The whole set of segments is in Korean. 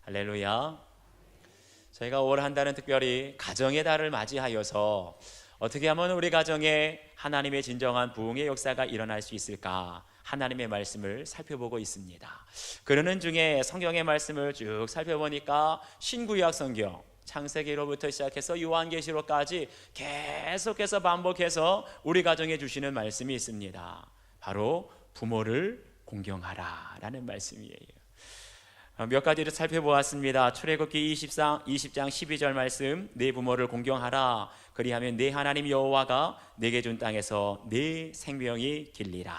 할렐루야. 저희가 올 한 달은 특별히 가정의 달을 맞이하여서 어떻게 하면 우리 가정에 하나님의 진정한 부흥의 역사가 일어날 수 있을까, 하나님의 말씀을 살펴보고 있습니다. 그러는 중에 성경의 말씀을 쭉 살펴보니까 신구약 성경, 창세기로부터 시작해서 요한계시록까지 계속해서 반복해서 우리 가정에 주시는 말씀이 있습니다. 바로 부모를 공경하라 라는 말씀이에요. 몇 가지를 살펴보았습니다. 출애굽기 20장 12절 말씀, 내 부모를 공경하라. 그리하면 내 하나님 여호와가 내게 준 땅에서 내 생명이 길리라.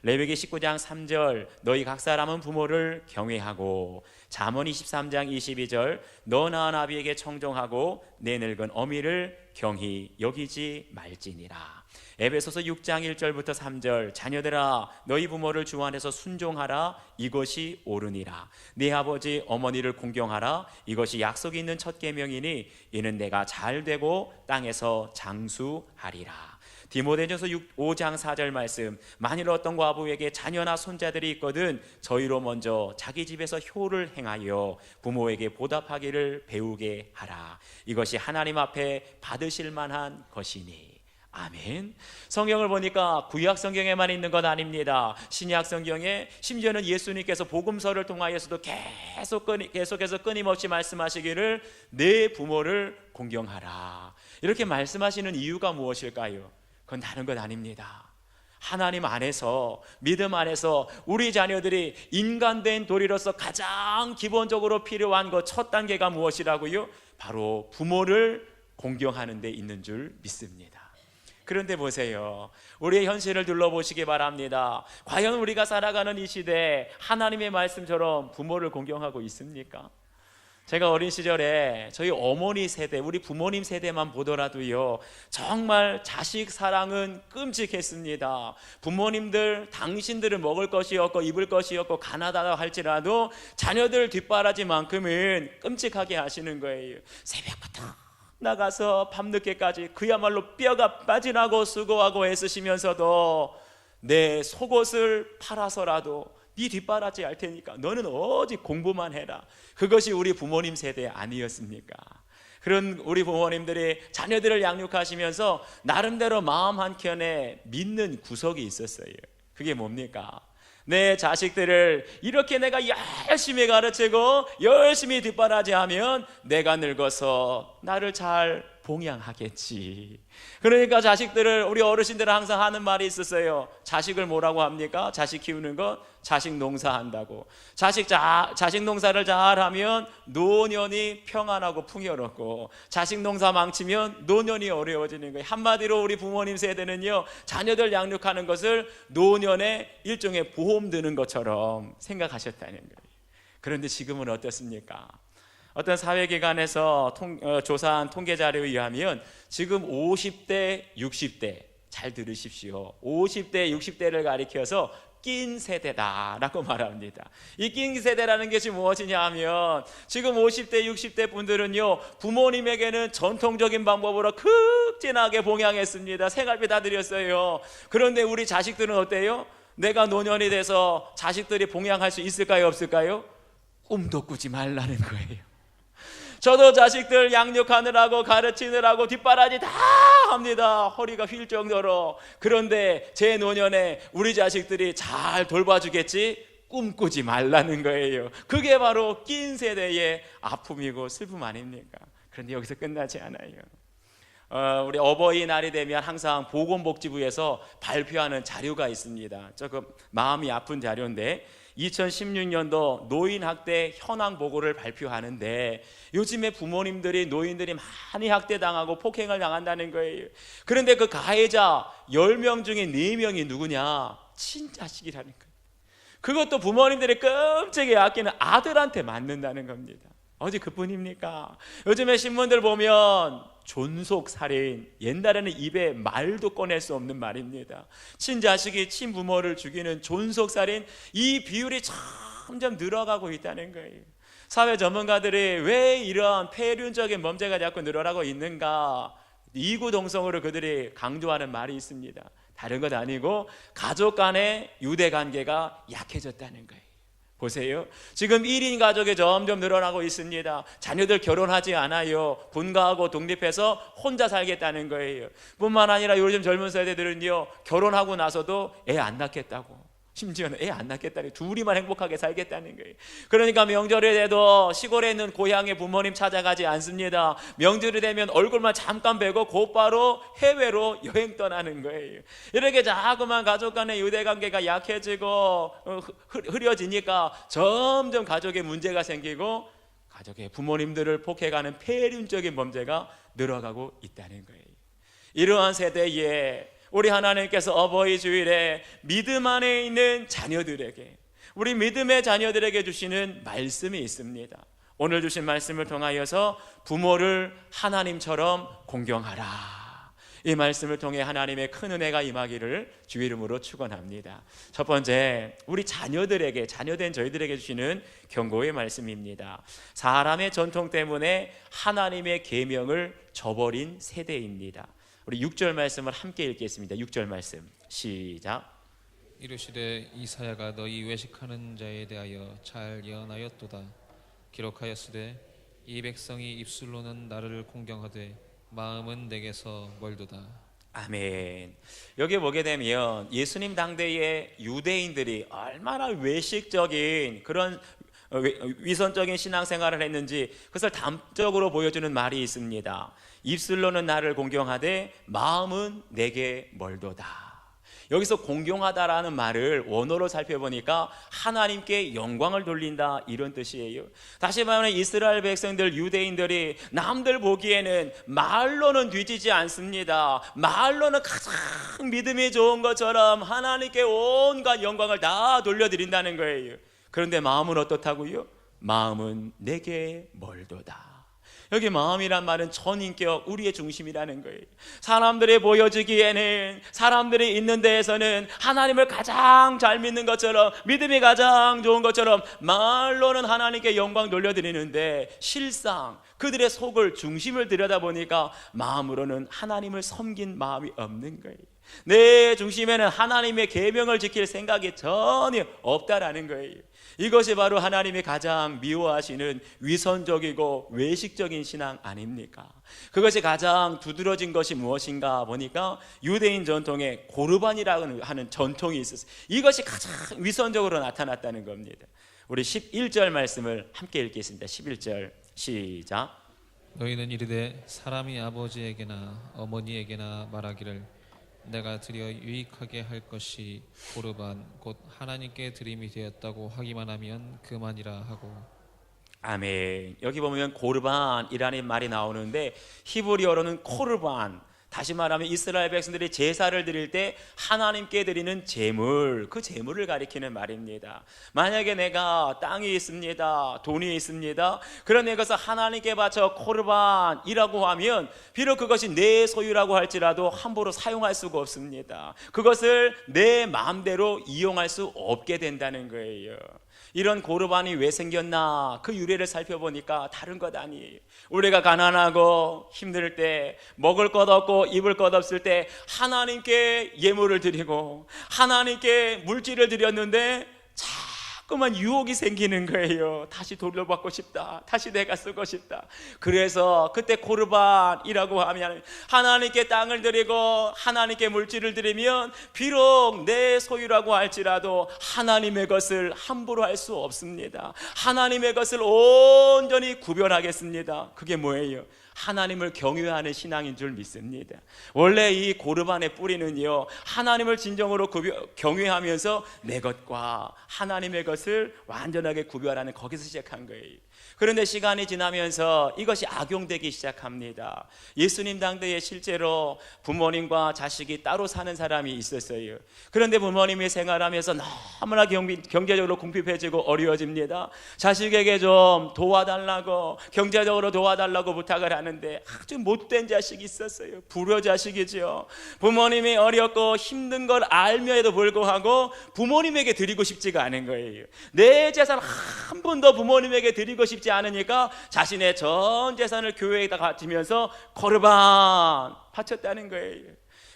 레위기 19장 3절, 너희 각 사람은 부모를 경외하고. 잠언 23장 22절, 너나 나비에게 청종하고 내 늙은 어미를 경히 여기지 말지니라. 에베소서 6장 1절부터 3절, 자녀들아 너희 부모를 주 안에서 순종하라. 이것이 옳으니라. 네 아버지 어머니를 공경하라. 이것이 약속이 있는 첫 계명이니 이는 내가 잘되고 땅에서 장수하리라. 디모데전서 5장 4절 말씀, 만일 어떤 과부에게 자녀나 손자들이 있거든 저희로 먼저 자기 집에서 효를 행하여 부모에게 보답하기를 배우게 하라. 이것이 하나님 앞에 받으실 만한 것이니. 아멘. 성경을 보니까 구약 성경에만 있는 건 아닙니다. 신약 성경에 심지어는 예수님께서 복음서를 통하여서도 계속해서 끊임없이 말씀하시기를 내 부모를 공경하라 이렇게 말씀하시는 이유가 무엇일까요? 그건 다른 것 아닙니다. 하나님 안에서, 믿음 안에서 우리 자녀들이 인간된 도리로서 가장 기본적으로 필요한 것 첫 단계가 무엇이라고요? 바로 부모를 공경하는 데 있는 줄 믿습니다. 그런데 보세요, 우리의 현실을 둘러보시기 바랍니다. 과연 우리가 살아가는 이 시대에 하나님의 말씀처럼 부모를 공경하고 있습니까? 제가 어린 시절에 저희 어머니 세대, 우리 부모님 세대만 보더라도요, 정말 자식 사랑은 끔찍했습니다. 부모님들, 당신들은 먹을 것이 없고 입을 것이 없고 가난하다 할지라도 자녀들 뒷바라지만큼은 끔찍하게 하시는 거예요. 새벽부터 나가서 밤늦게까지 그야말로 뼈가 빠지라고 수고하고 애쓰시면서도 내 속옷을 팔아서라도 네 뒷바라지 할 테니까 너는 오직 공부만 해라. 그것이 우리 부모님 세대 아니었습니까? 그런 우리 부모님들이 자녀들을 양육하시면서 나름대로 마음 한켠에 믿는 구석이 있었어요. 그게 뭡니까? 내 자식들을 이렇게 내가 열심히 가르치고 열심히 뒷바라지하면 내가 늙어서 나를 잘 봉양하겠지. 그러니까 자식들을, 우리 어르신들은 항상 하는 말이 있었어요. 자식을 뭐라고 합니까? 자식 키우는 것, 자식 농사한다고. 자식 농사를 잘하면 노년이 평안하고 풍요롭고, 자식 농사 망치면 노년이 어려워지는 거예요. 한마디로 우리 부모님 세대는요, 자녀들 양육하는 것을 노년에 일종의 보험 드는 것처럼 생각하셨다는 거예요. 그런데 지금은 어떻습니까? 어떤 사회기관에서 조사한 통계 자료에 의하면 지금 50대, 60대, 잘 들으십시오. 50대, 60대를 가리켜서 낀 세대다라고 말합니다. 이 낀 세대라는 것이 무엇이냐 하면, 지금 50대, 60대 분들은요, 부모님에게는 전통적인 방법으로 극진하게 봉양했습니다. 생활비 다 드렸어요. 그런데 우리 자식들은 어때요? 내가 노년이 돼서 자식들이 봉양할 수 있을까요, 없을까요? 꿈도 꾸지 말라는 거예요. 저도 자식들 양육하느라고 가르치느라고 뒷바라지 다 합니다. 허리가 휠 정도로. 그런데 제 노년에 우리 자식들이 잘 돌봐주겠지? 꿈꾸지 말라는 거예요. 그게 바로 낀 세대의 아픔이고 슬픔 아닙니까? 그런데 여기서 끝나지 않아요. 우리 어버이날이 되면 항상 보건복지부에서 발표하는 자료가 있습니다. 조금 마음이 아픈 자료인데, 2016년도 노인학대 현황 보고를 발표하는데, 요즘에 부모님들이, 노인들이 많이 학대당하고 폭행을 당한다는 거예요. 그런데 그 가해자 10명 중에 4명이 누구냐? 친자식이라는 거예요. 그것도 부모님들이 끔찍이 아끼는 아들한테 맞는다는 겁니다. 어디 그뿐입니까? 요즘에 신문들 보면 존속살인, 옛날에는 입에 말도 꺼낼 수 없는 말입니다. 친자식이 친부모를 죽이는 존속살인, 이 비율이 점점 늘어가고 있다는 거예요. 사회 전문가들이 왜 이러한 폐륜적인 범죄가 자꾸 늘어나고 있는가, 이구동성으로 그들이 강조하는 말이 있습니다. 다른 것 아니고 가족 간의 유대 관계가 약해졌다는 거예요. 보세요. 지금 1인 가족이 점점 늘어나고 있습니다. 자녀들 결혼하지 않아요. 분가하고 독립해서 혼자 살겠다는 거예요. 뿐만 아니라 요즘 젊은 세대들은요, 결혼하고 나서도 애 안 낳겠다고, 심지어는 애 안 낳겠다니, 둘이만 행복하게 살겠다는 거예요. 그러니까 명절에 돼도 시골에 있는 고향의 부모님 찾아가지 않습니다. 명절이 되면 얼굴만 잠깐 뵈고 곧바로 해외로 여행 떠나는 거예요. 이렇게 자꾸만 가족 간의 유대관계가 약해지고 흐려지니까 점점 가족에 문제가 생기고 가족의 부모님들을 폭행하는 폐륜적인 범죄가 늘어가고 있다는 거예요. 이러한 세대에 우리 하나님께서 어버이 주일에 믿음 안에 있는 자녀들에게, 우리 믿음의 자녀들에게 주시는 말씀이 있습니다. 오늘 주신 말씀을 통하여서 부모를 하나님처럼 공경하라, 이 말씀을 통해 하나님의 큰 은혜가 임하기를 주 이름으로 축원합니다. 첫 번째, 우리 자녀들에게, 자녀된 저희들에게 주시는 경고의 말씀입니다. 사람의 전통 때문에 하나님의 계명을 저버린 세대입니다. 우리 6절 말씀을 함께 읽겠습니다. 6절 말씀 시작. 이르시되 이사야가 너희 외식하는 자에 대하여 잘 예언하였도다. 기록하였으되 이 백성이 입술로는 나를 공경하되 마음은 내게서 멀도다. 아멘. 여기 보게 되면 예수님 당대의 유대인들이 얼마나 외식적인 그런 위선적인 신앙생활을 했는지 그것을 단적으로 보여주는 말이 있습니다. 입술로는 나를 공경하되 마음은 내게 멀도다. 여기서 공경하다라는 말을 원어로 살펴보니까 하나님께 영광을 돌린다, 이런 뜻이에요. 다시 말하면 이스라엘 백성들, 유대인들이 남들 보기에는 말로는 뒤지지 않습니다. 말로는 가장 믿음이 좋은 것처럼 하나님께 온갖 영광을 다 돌려드린다는 거예요. 그런데 마음은 어떻다고요? 마음은 내게 멀도다. 여기 마음이란 말은 전인격, 우리의 중심이라는 거예요. 사람들이 보여지기에는, 사람들이 있는 데에서는 하나님을 가장 잘 믿는 것처럼, 믿음이 가장 좋은 것처럼 말로는 하나님께 영광 돌려드리는데 실상 그들의 속을, 중심을 들여다보니까 마음으로는 하나님을 섬긴 마음이 없는 거예요. 내 중심에는 하나님의 계명을 지킬 생각이 전혀 없다라는 거예요. 이것이 바로 하나님이 가장 미워하시는 위선적이고 외식적인 신앙 아닙니까? 그것이 가장 두드러진 것이 무엇인가 보니까 유대인 전통에 고르반이라고 하는 전통이 있었어요. 이것이 가장 위선적으로 나타났다는 겁니다. 우리 11절 말씀을 함께 읽겠습니다. 11절 시작. 너희는 이르되 사람이 아버지에게나 어머니에게나 말하기를 내가 드려 유익하게 할 것이 고르반 곧 하나님께 드림이 되었다고 하기만 하면 그만이라 하고. 아멘. 여기 보면 고르반이라는 말이 나오는데 히브리어로는 코르반, 다시 말하면 이스라엘 백성들이 제사를 드릴 때 하나님께 드리는 제물, 그 제물을 가리키는 말입니다. 만약에 내가 땅이 있습니다, 돈이 있습니다, 그런 것을 하나님께 바쳐 코르반이라고 하면 비록 그것이 내 소유라고 할지라도 함부로 사용할 수가 없습니다. 그것을 내 마음대로 이용할 수 없게 된다는 거예요. 이런 고르반이 왜 생겼나, 그 유래를 살펴보니까 다른 것 아니에요. 우리가 가난하고 힘들 때, 먹을 것 없고 입을 것 없을 때 하나님께 예물을 드리고 하나님께 물질을 드렸는데 자꾸만 유혹이 생기는 거예요. 다시 돌려받고 싶다, 다시 내가 쓰고 싶다. 그래서 그때 고르반이라고 하면 하나님께 땅을 드리고 하나님께 물질을 드리면 비록 내 소유라고 할지라도 하나님의 것을 함부로 할 수 없습니다. 하나님의 것을 온전히 구별하겠습니다. 그게 뭐예요? 하나님을 경외하는 신앙인 줄 믿습니다. 원래 이 고르반의 뿌리는요, 하나님을 진정으로 경외하면서 내 것과 하나님의 것을 완전하게 구별하는, 거기서 시작한 거예요. 그런데 시간이 지나면서 이것이 악용되기 시작합니다. 예수님 당대에 실제로 부모님과 자식이 따로 사는 사람이 있었어요. 그런데 부모님이 생활하면서 너무나 경제적으로 궁핍해지고 어려워집니다. 자식에게 좀 도와달라고, 경제적으로 도와달라고 부탁을 하는데 아주 못된 자식이 있었어요. 불효 자식이죠. 부모님이 어렵고 힘든 걸 알면에도 불구하고 부모님에게 드리고 싶지가 않은 거예요. 내 재산 한 푼도 부모님에게 드리고 싶지 않으니까 자신의 전 재산을 교회에다 바치면서 거르반 바쳤다는 거예요.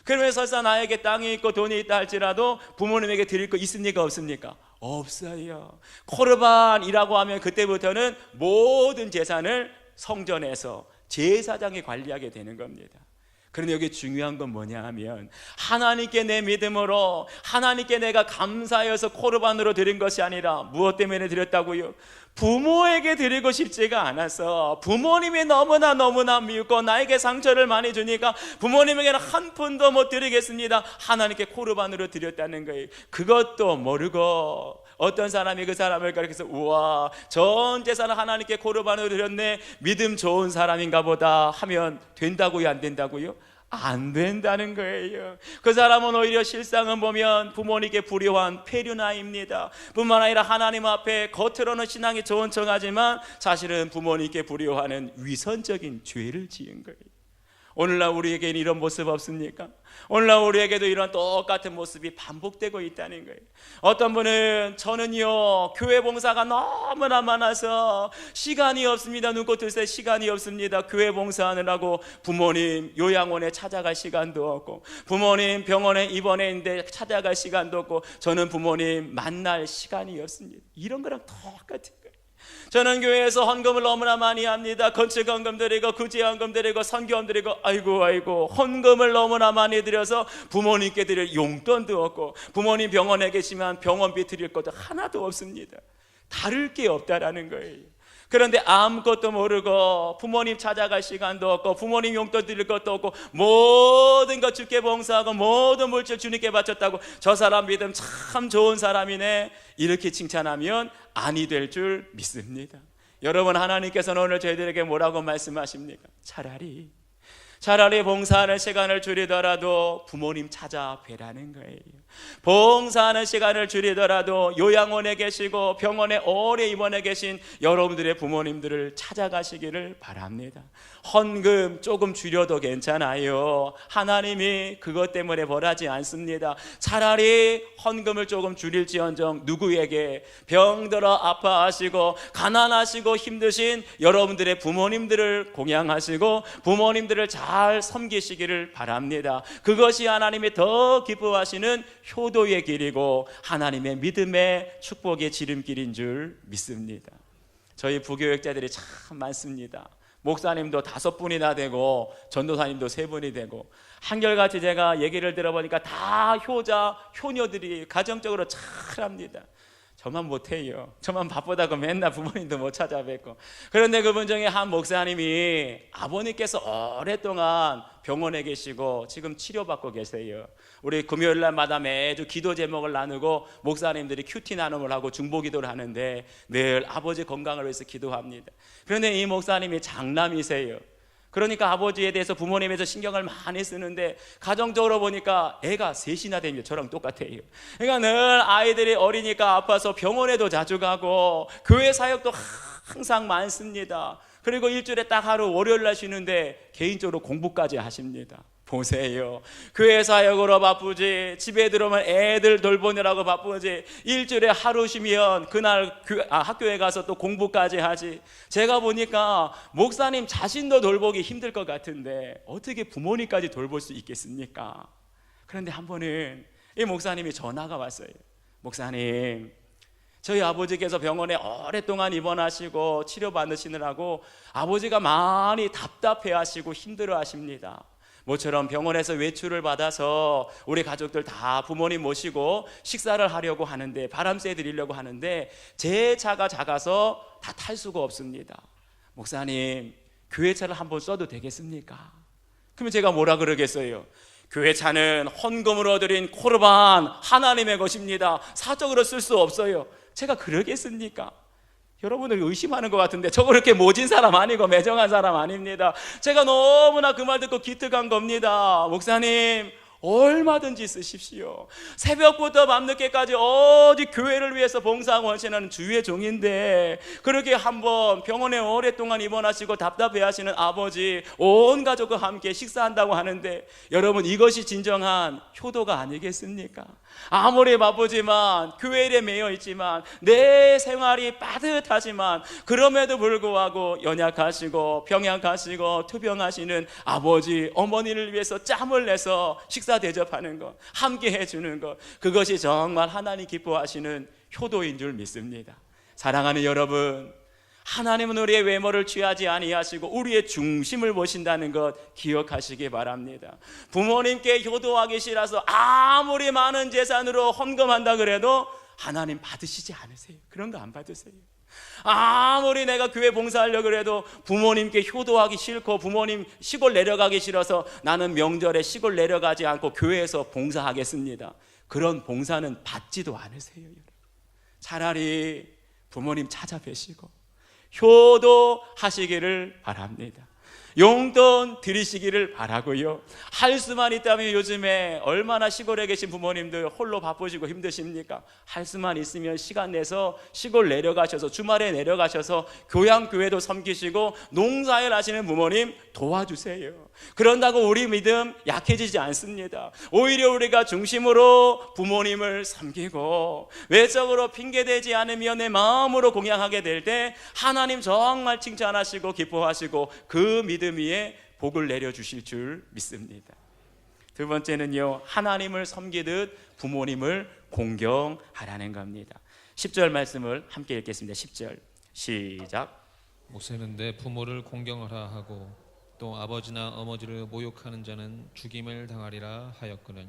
그러면 설사 나에게 땅이 있고 돈이 있다 할지라도 부모님에게 드릴 거 있습니까 없습니까? 없어요. 코르반이라고 하면 그때부터는 모든 재산을 성전에서 제사장이 관리하게 되는 겁니다. 그런데 여기 중요한 건 뭐냐 하면 하나님께 내 믿음으로 하나님께 내가 감사해서 코르반으로 드린 것이 아니라 무엇 때문에 드렸다고요? 부모에게 드리고 싶지가 않아서 부모님이 너무나 미웠고 나에게 상처를 많이 주니까 부모님에게는 한 푼도 못 드리겠습니다. 하나님께 코르반으로 드렸다는 거예요. 그것도 모르고 어떤 사람이 그 사람을 가리켜서 우와 전 재산을 하나님께 코르반으로 드렸네, 믿음 좋은 사람인가 보다 하면 된다고요 안 된다고요? 안 된다는 거예요. 그 사람은 오히려 실상은 보면 부모님께 불효한 폐륜아입니다. 뿐만 아니라 하나님 앞에 겉으로는 신앙이 좋은 척하지만 사실은 부모님께 불효하는 위선적인 죄를 지은 거예요. 오늘날 우리에게는 이런 모습 없습니까? 오늘날 우리에게도 이런 똑같은 모습이 반복되고 있다는 거예요. 어떤 분은 저는요 교회 봉사가 너무나 많아서 시간이 없습니다. 눈꽃 뜰 새 시간이 없습니다. 교회 봉사하느라고 부모님 요양원에 찾아갈 시간도 없고 부모님 병원에 입원해 있는데 찾아갈 시간도 없고 저는 부모님 만날 시간이 없습니다. 이런 거랑 똑같은 거예요. 저는 교회에서 헌금을 너무나 많이 합니다. 건축 헌금 드리고 구제 헌금 드리고 선교 헌금 드리고 아이고 헌금을 너무나 많이 드려서 부모님께 드릴 용돈도 없고 부모님 병원에 계시면 병원비 드릴 것도 하나도 없습니다. 다를 게 없다라는 거예요. 그런데 아무것도 모르고 부모님 찾아갈 시간도 없고 부모님 용돈 드릴 것도 없고 모든 것 주께 봉사하고 모든 물질 주님께 바쳤다고 저 사람 믿음 참 좋은 사람이네 이렇게 칭찬하면 아니 될 줄 믿습니다. 여러분 하나님께서는 오늘 저희들에게 뭐라고 말씀하십니까? 차라리 봉사하는 시간을 줄이더라도 부모님 찾아뵈라는 거예요. 봉사하는 시간을 줄이더라도 요양원에 계시고 병원에 오래 입원해 계신 여러분들의 부모님들을 찾아가시기를 바랍니다. 헌금 조금 줄여도 괜찮아요. 하나님이 그것 때문에 벌하지 않습니다. 차라리 헌금을 조금 줄일지언정 누구에게 병들어 아파하시고 가난하시고 힘드신 여러분들의 부모님들을 공양하시고 부모님들을 잘 섬기시기를 바랍니다. 그것이 하나님이 더 기뻐하시는 효도의 길이고 하나님의 믿음의 축복의 지름길인 줄 믿습니다. 저희 부교육자들이 참 많습니다. 목사님도 5분이나 되고 전도사님도 3분이 되고 한결같이 제가 얘기를 들어보니까 다 효자, 효녀들이 가정적으로 잘합니다. 저만 못해요. 저만 바쁘다고 맨날 부모님도 못 찾아뵙고. 그런데 그분 중에 한 목사님이 아버님께서 오랫동안 병원에 계시고 지금 치료받고 계세요. 우리 금요일 날마다 매주 기도 제목을 나누고 목사님들이 큐티 나눔을 하고 중보기도를 하는데 늘 아버지 건강을 위해서 기도합니다. 그런데 이 목사님이 장남이세요. 그러니까 아버지에 대해서 부모님에서 신경을 많이 쓰는데 가정적으로 보니까 애가 3이나 됩니다. 저랑 똑같아요. 그러니까 늘 아이들이 어리니까 아파서 병원에도 자주 가고 교회 사역도 항상 많습니다. 그리고 일주일에 딱 하루 월요일 날 쉬는데 개인적으로 공부까지 하십니다. 보세요. 교회 사역으로 바쁘지 집에 들어오면 애들 돌보느라고 바쁘지 일주일에 하루 쉬면 그날 학교에 가서 또 공부까지 하지. 제가 보니까 목사님 자신도 돌보기 힘들 것 같은데 어떻게 부모님까지 돌볼 수 있겠습니까? 그런데 한 번은 이 목사님이 전화가 왔어요. 목사님, 저희 아버지께서 병원에 오랫동안 입원하시고 치료받으시느라고 아버지가 많이 답답해하시고 힘들어하십니다. 모처럼 병원에서 외출을 받아서 우리 가족들 다 부모님 모시고 식사를 하려고 하는데 바람 쐬 드리려고 하는데 제 차가 작아서 다 탈 수가 없습니다. 목사님, 교회 차를 한번 써도 되겠습니까? 그러면 제가 뭐라 그러겠어요? 교회 차는 헌금으로 드린 코르반 하나님의 것입니다. 사적으로 쓸 수 없어요. 제가 그러겠습니까? 여러분들 의심하는 것 같은데 저 그렇게 모진 사람 아니고 매정한 사람 아닙니다. 제가 너무나 그 말 듣고 기특한 겁니다. 목사님, 얼마든지 쓰십시오. 새벽부터 밤늦게까지 어디 교회를 위해서 봉사하고 헌신하는 주의 종인데 그렇게 한번 병원에 오랫동안 입원하시고 답답해하시는 아버지 온 가족과 함께 식사한다고 하는데 여러분 이것이 진정한 효도가 아니겠습니까? 아무리 바쁘지만 교회 일에 매여 있지만 내 생활이 빠듯하지만 그럼에도 불구하고 연약하시고 병약하시고 투병하시는 아버지 어머니를 위해서 짬을 내서 식사 인사 대접하는 것, 함께 해주는 것, 그것이 정말 하나님 기뻐하시는 효도인 줄 믿습니다. 사랑하는 여러분, 하나님은 우리의 외모를 취하지 아니하시고 우리의 중심을 보신다는 것 기억하시기 바랍니다. 부모님께 효도하기 싫어서 아무리 많은 재산으로 헌금한다 그래도 하나님 받으시지 않으세요. 그런 거 안 받으세요. 아무리 내가 교회 봉사하려고 해도 부모님께 효도하기 싫고 부모님 시골 내려가기 싫어서 나는 명절에 시골 내려가지 않고 교회에서 봉사하겠습니다. 그런 봉사는 받지도 않으세요. 여러분. 차라리 부모님 찾아뵈시고 효도하시기를 바랍니다. 용돈 드리시기를 바라고요. 할 수만 있다면 요즘에 얼마나 시골에 계신 부모님들 홀로 바쁘시고 힘드십니까? 할 수만 있으면 시간 내서 시골 내려가셔서 주말에 내려가셔서 교양교회도 섬기시고 농사일 하시는 부모님 도와주세요. 그런다고 우리 믿음 약해지지 않습니다. 오히려 우리가 중심으로 부모님을 섬기고 외적으로 핑계대지 않으며 내 마음으로 공양하게 될 때 하나님 정말 칭찬하시고 기뻐하시고 그 믿음 위에 복을 내려주실 줄 믿습니다. 두 번째는요, 하나님을 섬기듯 부모님을 공경하라는 겁니다. 10절 말씀을 함께 읽겠습니다. 10절 시작. 모세는 내 부모를 공경하라 하고 또 아버지나 어머니를 모욕하는 자는 죽임을 당하리라 하였거늘.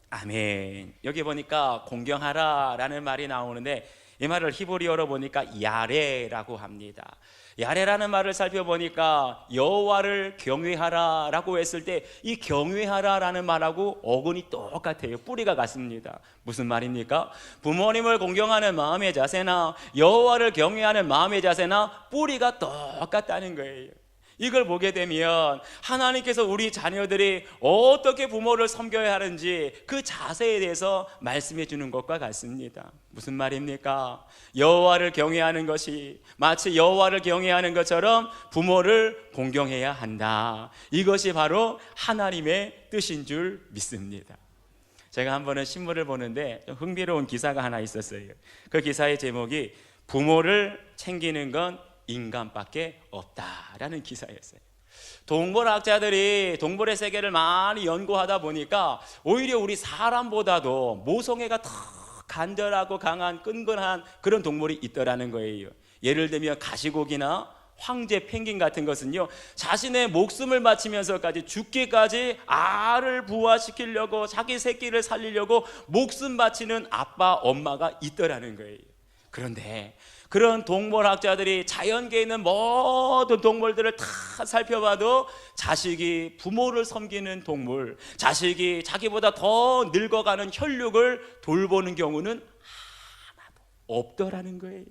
아멘. 여기 보니까 공경하라라는 말이 나오는데 이 말을 히브리어로 보니까 야레라고 합니다. 야레라는 말을 살펴보니까 여호와를 경외하라라고 했을 때 이 경외하라라는 말하고 어근이 똑같아요. 뿌리가 같습니다. 무슨 말입니까? 부모님을 공경하는 마음의 자세나 여호와를 경외하는 마음의 자세나 뿌리가 똑같다는 거예요. 이걸 보게 되면 하나님께서 우리 자녀들이 어떻게 부모를 섬겨야 하는지 그 자세에 대해서 말씀해 주는 것과 같습니다. 무슨 말입니까? 여호와를 경외하는 것이 마치 여호와를 경외하는 것처럼 부모를 공경해야 한다. 이것이 바로 하나님의 뜻인 줄 믿습니다. 제가 한 번은 신문을 보는데 좀 흥미로운 기사가 하나 있었어요. 그 기사의 제목이 부모를 챙기는 건 인간밖에 없다라는 기사였어요. 동물학자들이 동물의 세계를 많이 연구하다 보니까 오히려 우리 사람보다도 모성애가 더 간절하고 강한 끈끈한 그런 동물이 있더라는 거예요. 예를 들면 가시고기나 황제 펭귄 같은 것은요, 자신의 목숨을 바치면서까지 죽기까지 알을 부화시키려고 자기 새끼를 살리려고 목숨 바치는 아빠 엄마가 있더라는 거예요. 그런데 그런 동물학자들이 자연계에 있는 모든 동물들을 다 살펴봐도 자식이 부모를 섬기는 동물, 자식이 자기보다 더 늙어가는 혈육을 돌보는 경우는 하나도 없더라는 거예요.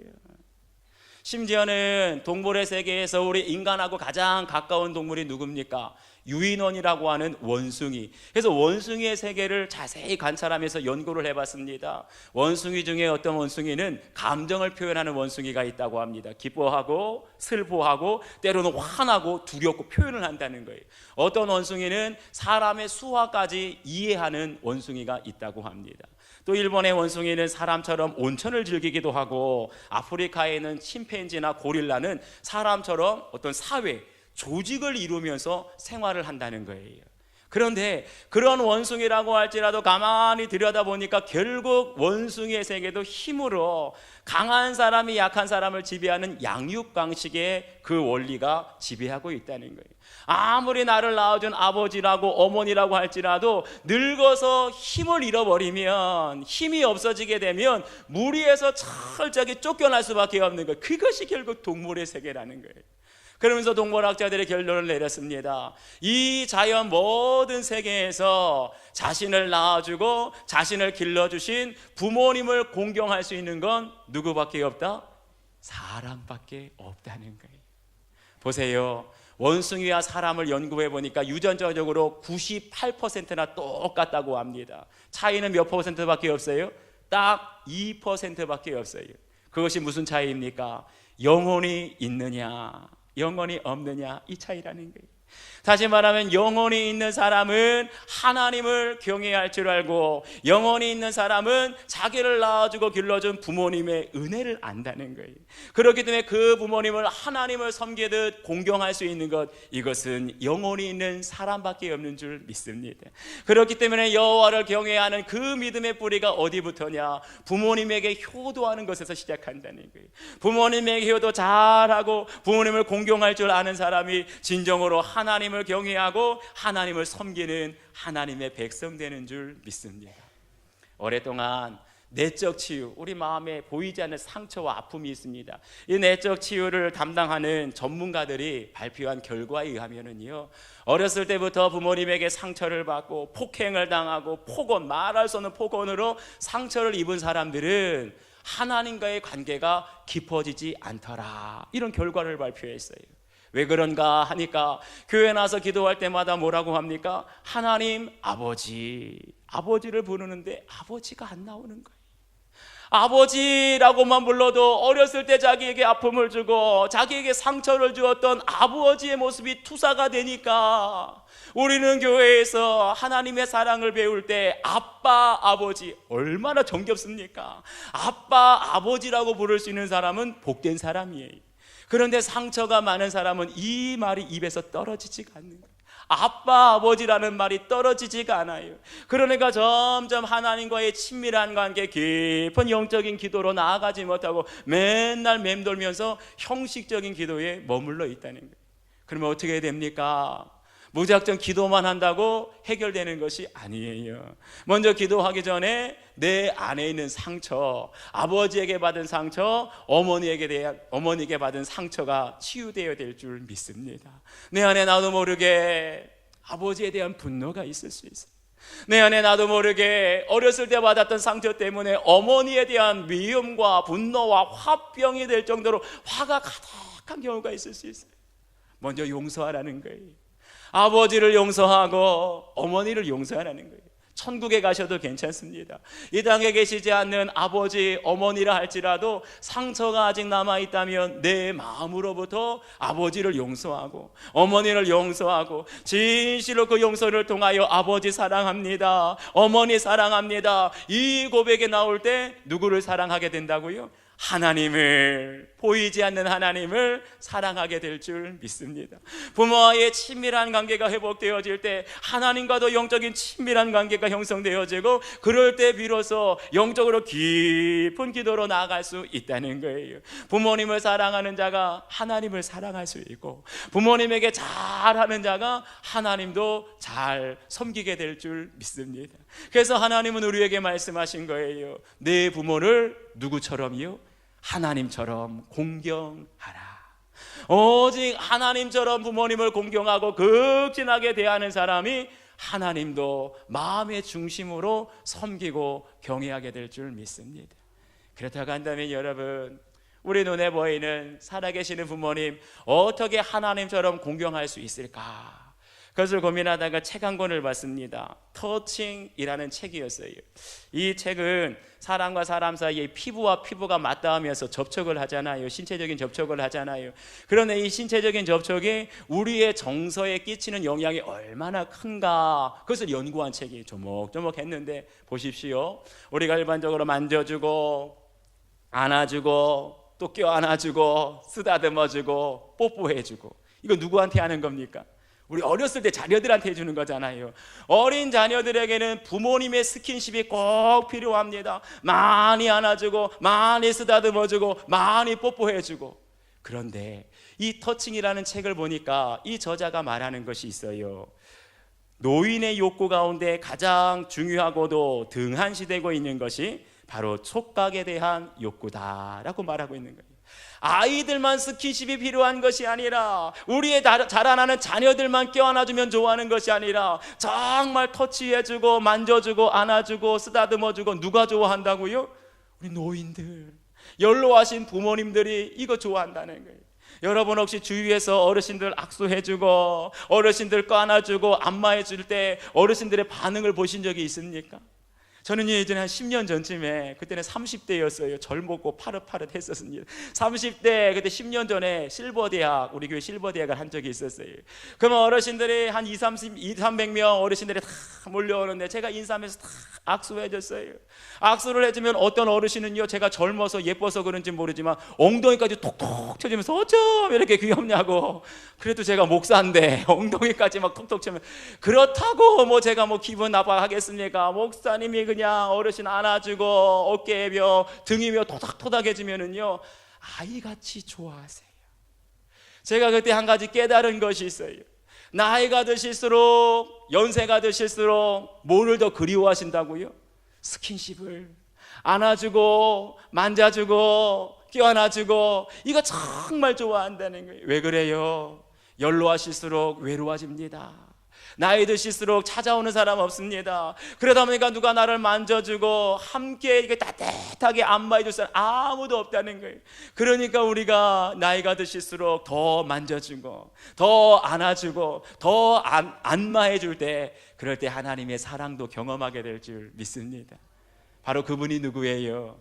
심지어는 동물의 세계에서 우리 인간하고 가장 가까운 동물이 누굽니까? 유인원이라고 하는 원숭이. 그래서 원숭이의 세계를 자세히 관찰하면서 연구를 해봤습니다. 원숭이 중에 어떤 원숭이는 감정을 표현하는 원숭이가 있다고 합니다. 기뻐하고 슬퍼하고 때로는 화나고 두렵고 표현을 한다는 거예요. 어떤 원숭이는 사람의 수화까지 이해하는 원숭이가 있다고 합니다. 또 일본의 원숭이는 사람처럼 온천을 즐기기도 하고 아프리카에 있는 침팬지나 고릴라는 사람처럼 어떤 사회, 조직을 이루면서 생활을 한다는 거예요. 그런데 그런 원숭이라고 할지라도 가만히 들여다보니까 결국 원숭이의 세계도 힘으로 강한 사람이 약한 사람을 지배하는 양육 방식의 그 원리가 지배하고 있다는 거예요. 아무리 나를 낳아준 아버지라고 어머니라고 할지라도 늙어서 힘을 잃어버리면, 힘이 없어지게 되면 무리에서 철저하게 쫓겨날 수밖에 없는 거예요. 그것이 결국 동물의 세계라는 거예요. 그러면서 동물학자들의 결론을 내렸습니다. 이 자연 모든 세계에서 자신을 낳아주고 자신을 길러주신 부모님을 공경할 수 있는 건 누구밖에 없다? 사람밖에 없다는 거예요. 보세요. 원숭이와 사람을 연구해 보니까 유전자적으로 98%나 똑같다고 합니다. 차이는 몇 퍼센트밖에 없어요? 딱 2%밖에 없어요. 그것이 무슨 차이입니까? 영혼이 있느냐 영혼이 없느냐, 이 차이라는 거예요. 다시 말하면 영혼이 있는 사람은 하나님을 경외할 줄 알고, 영혼이 있는 사람은 자기를 낳아주고 길러준 부모님의 은혜를 안다는 거예요. 그렇기 때문에 그 부모님을 하나님을 섬기듯 공경할 수 있는 것, 이것은 영혼이 있는 사람밖에 없는 줄 믿습니다. 그렇기 때문에 여호와를 경외하는 그 믿음의 뿌리가 어디부터냐? 부모님에게 효도하는 것에서 시작한다는 거예요. 부모님에게 효도 잘하고 부모님을 공경할 줄 아는 사람이 진정으로 하나님을 경외하고 하나님을 섬기는 하나님의 백성 되는 줄 믿습니다. 오랫동안 내적 치유, 우리 마음에 보이지 않는 상처와 아픔이 있습니다. 이 내적 치유를 담당하는 전문가들이 발표한 결과에 의하면은요, 어렸을 때부터 부모님에게 상처를 받고 폭행을 당하고 폭언, 말할 수 없는 폭언으로 상처를 입은 사람들은 하나님과의 관계가 깊어지지 않더라, 이런 결과를 발표했어요. 왜 그런가 하니까 교회 나서 기도할 때마다 뭐라고 합니까? 하나님 아버지, 아버지를 부르는데 아버지가 안 나오는 거예요. 아버지라고만 불러도 어렸을 때 자기에게 아픔을 주고 자기에게 상처를 주었던 아버지의 모습이 투사가 되니까 우리는 교회에서 하나님의 사랑을 배울 때 아빠, 아버지, 얼마나 정겹습니까? 아빠, 아버지라고 부를 수 있는 사람은 복된 사람이에요. 그런데 상처가 많은 사람은 이 말이 입에서 떨어지지가 않는 거예요. 아빠, 아버지라는 말이 떨어지지가 않아요. 그러니까 점점 하나님과의 친밀한 관계, 깊은 영적인 기도로 나아가지 못하고 맨날 맴돌면서 형식적인 기도에 머물러 있다는 거예요. 그러면 어떻게 됩니까? 무작정 기도만 한다고 해결되는 것이 아니에요. 먼저 기도하기 전에 내 안에 있는 상처, 아버지에게 받은 상처, 어머니에게 받은 상처가 치유되어야 될 줄 믿습니다. 내 안에 나도 모르게 아버지에 대한 분노가 있을 수 있어요. 내 안에 나도 모르게 어렸을 때 받았던 상처 때문에 어머니에 대한 미움과 분노와 화병이 될 정도로 화가 가득한 경우가 있을 수 있어요. 먼저 용서하라는 거예요. 아버지를 용서하고 어머니를 용서하라는 거예요. 천국에 가셔도 괜찮습니다. 이 땅에 계시지 않는 아버지, 어머니라 할지라도 상처가 아직 남아있다면 내 마음으로부터 아버지를 용서하고 어머니를 용서하고 진실로 그 용서를 통하여 아버지 사랑합니다, 어머니 사랑합니다, 이 고백이 나올 때 누구를 사랑하게 된다고요? 하나님을, 보이지 않는 하나님을 사랑하게 될 줄 믿습니다. 부모와의 친밀한 관계가 회복되어질 때 하나님과도 영적인 친밀한 관계가 형성되어지고, 그럴 때 비로소 영적으로 깊은 기도로 나아갈 수 있다는 거예요. 부모님을 사랑하는 자가 하나님을 사랑할 수 있고, 부모님에게 잘하는 자가 하나님도 잘 섬기게 될 줄 믿습니다. 그래서 하나님은 우리에게 말씀하신 거예요. 내 부모를 누구처럼요? 하나님처럼 공경하라. 오직 하나님처럼 부모님을 공경하고 극진하게 대하는 사람이 하나님도 마음의 중심으로 섬기고 경외하게 될 줄 믿습니다. 그렇다고 한다면 여러분, 우리 눈에 보이는 살아계시는 부모님 어떻게 하나님처럼 공경할 수 있을까? 그것을 고민하다가 책 한 권을 봤습니다. 터칭이라는 책이었어요. 이 책은 사람과 사람 사이에 피부와 피부가 맞닿으면서 접촉을 하잖아요. 신체적인 접촉을 하잖아요. 그런데 이 신체적인 접촉이 우리의 정서에 끼치는 영향이 얼마나 큰가, 그것을 연구한 책이 조목조목 했는데, 보십시오. 우리가 일반적으로 만져주고 안아주고 또 껴안아주고 쓰다듬어주고 뽀뽀해주고, 이거 누구한테 하는 겁니까? 우리 어렸을 때 자녀들한테 해주는 거잖아요. 어린 자녀들에게는 부모님의 스킨십이 꼭 필요합니다. 많이 안아주고 많이 쓰다듬어주고 많이 뽀뽀해주고. 그런데 이 터칭이라는 책을 보니까 이 저자가 말하는 것이 있어요. 노인의 욕구 가운데 가장 중요하고도 등한시되고 있는 것이 바로 촉각에 대한 욕구다라고 말하고 있는 거예요. 아이들만 스킨십이 필요한 것이 아니라, 우리의 자라나는 자녀들만 껴안아주면 좋아하는 것이 아니라, 정말 터치해주고 만져주고 안아주고 쓰다듬어주고 누가 좋아한다고요? 우리 노인들, 연로하신 부모님들이 이거 좋아한다는 거예요. 여러분 혹시 주위에서 어르신들 악수해주고 어르신들 껴안아주고 안마해줄 때 어르신들의 반응을 보신 적이 있습니까? 저는 예전에 한 10년 전쯤에, 그때는 30대였어요. 젊었고 파릇파릇했었습니다. 30대, 그때 10년 전에 실버대학, 우리 교회 실버대학을 한 적이 있었어요. 그러면 어르신들이 한 200~300명 어르신들이 다 몰려오는데 제가 인사하면서 다 악수해줬어요. 악수를 해주면 어떤 어르신은요, 제가 젊어서 예뻐서 그런지 모르지만 엉덩이까지 톡톡 쳐주면서 어쩜 이렇게 귀엽냐고. 그래도 제가 목사인데 엉덩이까지 막 톡톡 치면, 그렇다고 뭐 제가 뭐 기분 나빠하겠습니까? 목사님이 그냥 어르신 안아주고 어깨며 등이며 토닥토닥 해주면은요, 아이같이 좋아하세요. 제가 그때 한 가지 깨달은 것이 있어요. 나이가 드실수록, 연세가 드실수록 뭐를 더 그리워하신다고요? 스킨십을. 안아주고 만져주고 껴안아주고, 이거 정말 좋아한다는 거예요. 왜 그래요? 연로하실수록 외로워집니다. 나이 드실수록 찾아오는 사람 없습니다. 그러다 보니까 누가 나를 만져주고 함께 이렇게 따뜻하게 안마해줄 사람 아무도 없다는 거예요. 그러니까 우리가 나이가 드실수록 더 만져주고 더 안아주고 더 안마해줄 때, 그럴 때 하나님의 사랑도 경험하게 될 줄 믿습니다. 바로 그분이 누구예요?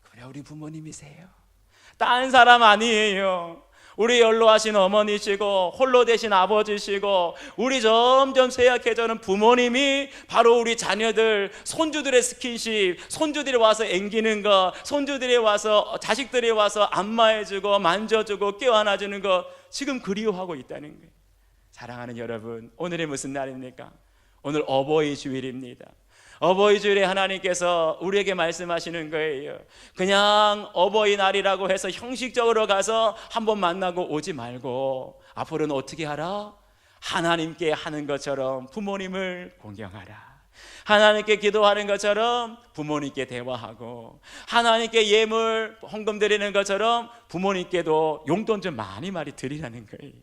그래, 우리 부모님이세요. 딴 사람 아니에요. 우리 연로하신 어머니시고 홀로 되신 아버지시고, 우리 점점 쇠약해져는 부모님이 바로 우리 자녀들, 손주들의 스킨십, 손주들이 와서 앵기는 거, 손주들이 와서, 자식들이 와서 안마해주고 만져주고 껴안아주는 거 지금 그리워하고 있다는 거예요. 사랑하는 여러분, 오늘이 무슨 날입니까? 오늘 어버이 주일입니다. 어버이 주일에 하나님께서 우리에게 말씀하시는 거예요. 그냥 어버이날이라고 해서 형식적으로 가서 한번 만나고 오지 말고, 앞으로는 어떻게 하라? 하나님께 하는 것처럼 부모님을 공경하라. 하나님께 기도하는 것처럼 부모님께 대화하고, 하나님께 예물 헌금 드리는 것처럼 부모님께도 용돈 좀 많이 드리라는 거예요.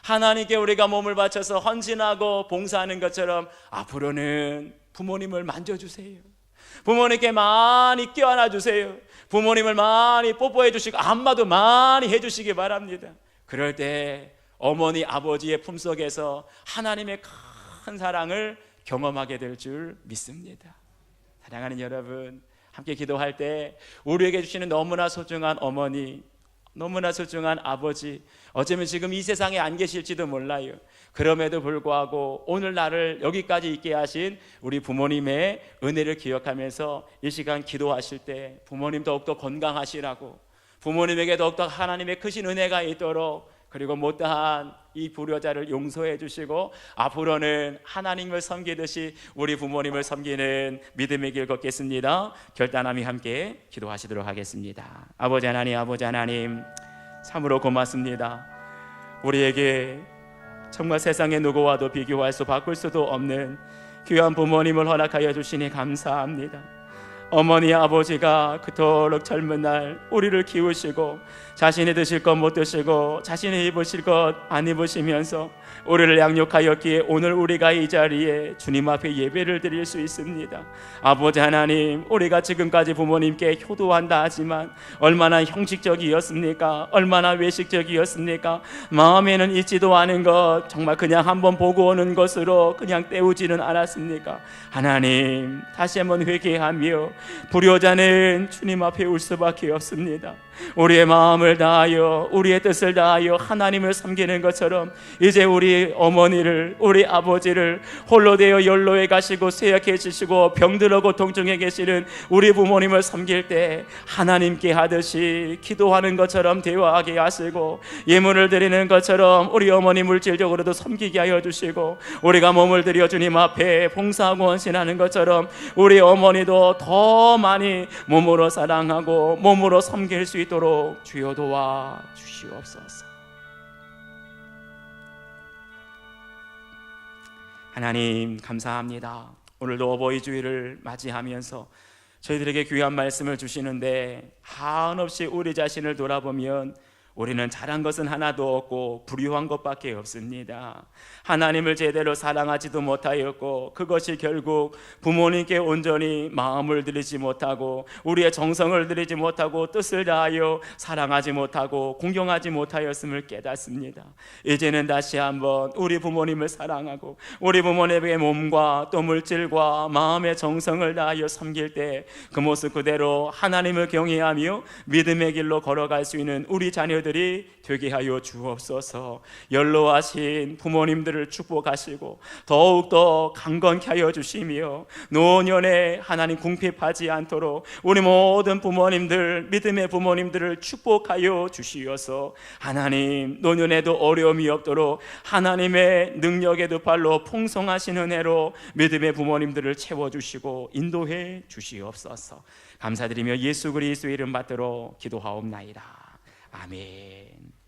하나님께 우리가 몸을 바쳐서 헌신하고 봉사하는 것처럼 앞으로는 부모님을 만져주세요. 부모님께 많이 껴안아주세요. 부모님을 많이 뽀뽀해 주시고 안마도 많이 해주시기 바랍니다. 그럴 때 어머니 아버지의 품속에서 하나님의 큰 사랑을 경험하게 될 줄 믿습니다. 사랑하는 여러분, 함께 기도할 때 우리에게 주시는 너무나 소중한 어머니, 너무나 소중한 아버지, 어쩌면 지금 이 세상에 안 계실지도 몰라요. 그럼에도 불구하고 오늘 나를 여기까지 있게 하신 우리 부모님의 은혜를 기억하면서 이 시간 기도하실 때 부모님 더욱더 건강하시라고, 부모님에게 더욱더 하나님의 크신 은혜가 있도록, 그리고 못다한 이 불효자를 용서해 주시고 앞으로는 하나님을 섬기듯이 우리 부모님을 섬기는 믿음의 길 걷겠습니다. 결단함이 함께 기도하시도록 하겠습니다. 아버지 하나님, 참으로 고맙습니다. 우리에게 정말 세상의 누구와도 비교할 수 바꿀 수도 없는 귀한 부모님을 허락하여 주시니 감사합니다. 어머니 아버지가 그토록 젊은 날 우리를 키우시고 자신이 드실 것 못 드시고 자신이 입으실 것 안 입으시면서 우리를 양육하였기에 오늘 우리가 이 자리에 주님 앞에 예배를 드릴 수 있습니다. 아버지 하나님, 우리가 지금까지 부모님께 효도한다 하지만 얼마나 형식적이었습니까? 얼마나 외식적이었습니까? 마음에는 있지도 않은 것, 정말 그냥 한번 보고 오는 것으로 그냥 때우지는 않았습니까? 하나님, 다시 한번 회개하며 불효자는 주님 앞에 올 수밖에 없습니다. 우리의 마음을 다하여 우리의 뜻을 다하여 하나님을 섬기는 것처럼 이제 우리 어머니를, 우리 아버지를, 홀로 되어 연로해 가시고 쇠약해지시고 병들어 고통 중에 계시는 우리 부모님을 섬길 때 하나님께 하듯이 기도하는 것처럼 대화하게 하시고, 예물을 드리는 것처럼 우리 어머니 물질적으로도 섬기게 하여 주시고, 우리가 몸을 들여 주님 앞에 봉사하고 헌신하는 것처럼 우리 어머니도 더 많이 몸으로 사랑하고 몸으로 섬길 수 있도록 주여 도와 주시옵소서. 하나님 감사합니다. 오늘도 어버이 주일을 맞이하면서 저희들에게 귀한 말씀을 주시는데 한없이 우리 자신을 돌아보면 우리는 잘한 것은 하나도 없고 불효한 것밖에 없습니다. 하나님을 제대로 사랑하지도 못하였고, 그것이 결국 부모님께 온전히 마음을 들이지 못하고 우리의 정성을 들이지 못하고 뜻을 다하여 사랑하지 못하고 공경하지 못하였음을 깨닫습니다. 이제는 다시 한번 우리 부모님을 사랑하고 우리 부모님의 몸과 또 물질과 마음의 정성을 다하여 섬길 때 그 모습 그대로 하나님을 경외하며 믿음의 길로 걸어갈 수 있는 우리 자녀들이 되게 하여 주옵소서. 연로하신 부모님들을 축복하시고 더욱더 강건케 하여 주시며 노년에 하나님 궁핍하지 않도록 우리 모든 부모님들, 믿음의 부모님들을 축복하여 주시어서 하나님 노년에도 어려움이 없도록 하나님의 능력의 두 팔로 풍성하신 은혜로 믿음의 부모님들을 채워주시고 인도해 주시옵소서. 감사드리며 예수 그리스도의 이름 받들어 기도하옵나이다. 아멘.